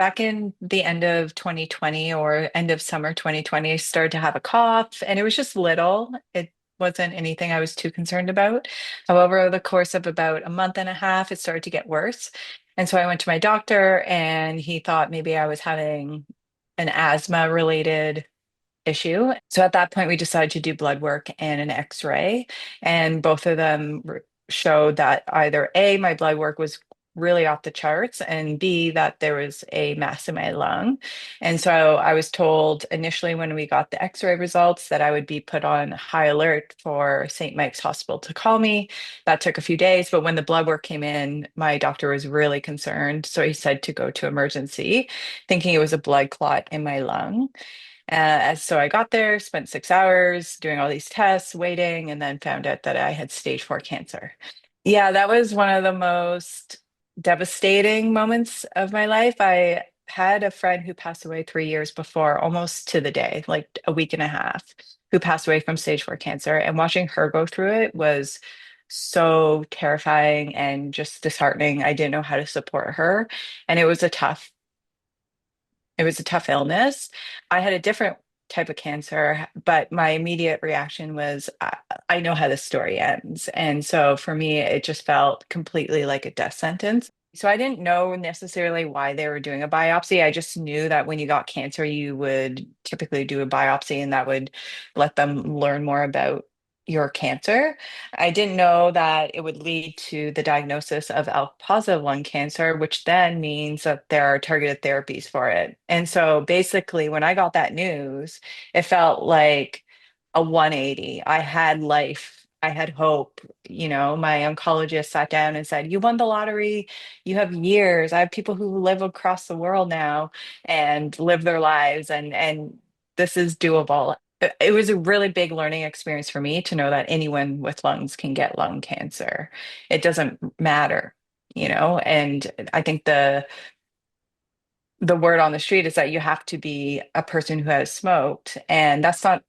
Back in the end of 2020 or end of summer 2020, I started to have a cough and it was just little. It wasn't anything I was too concerned about. However, over the course of about a month and a half, it started to get worse. And so I went to my doctor and he thought maybe I was having an asthma related issue. So at that point, we decided to do blood work and an X-ray, and both of them showed that either A, my blood work was really off the charts, and B, that there was a mass in my lung. And so I was told initially when we got the X-ray results that I would be put on high alert for St. Mike's Hospital to call me. That took a few days, but when the blood work came in, my doctor was really concerned. So he said to go to emergency, thinking it was a blood clot in my lung. So I got there, spent 6 hours doing all these tests, waiting, and then found out that I had stage 4 cancer. Yeah, that was one of the most devastating moments of my life. I had a friend who passed away 3 years before, almost to the day, like a week and a half, who passed away from stage 4 cancer. And watching her go through it was so terrifying and just disheartening. I didn't know how to support her. And it was a tough illness. I had a different type of cancer, but my immediate reaction was, I know how this story ends. And so for me, it just felt completely like a death sentence. So I didn't know necessarily why they were doing a biopsy. I just knew that when you got cancer, you would typically do a biopsy and that would let them learn more about your cancer. I didn't know that it would lead to the diagnosis of ALK positive lung cancer, which then means that there are targeted therapies for it. And so basically, when I got that news, it felt like a 180. I had life, I had hope. My oncologist sat down and said, "You won the lottery. You have years. I have people who live across the world now and live their lives, and this is doable." It was a really big learning experience for me to know that anyone with lungs can get lung cancer. It doesn't matter. And I think the word on the street is that you have to be a person who has smoked, and that's not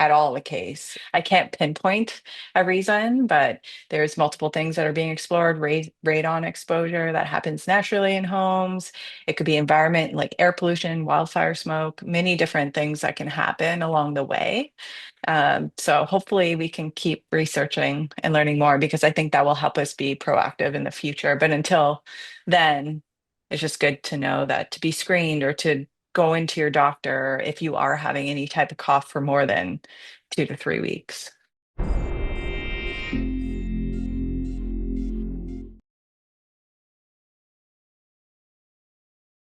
at all the case. I can't pinpoint a reason, but there's multiple things that are being explored. Radon exposure that happens naturally in homes. It could be environment like air pollution, wildfire smoke, many different things that can happen along the way. So hopefully we can keep researching and learning more because I think that will help us be proactive in the future. But until then, it's just good to know that to be screened or to go into your doctor if you are having any type of cough for more than 2 to 3 weeks.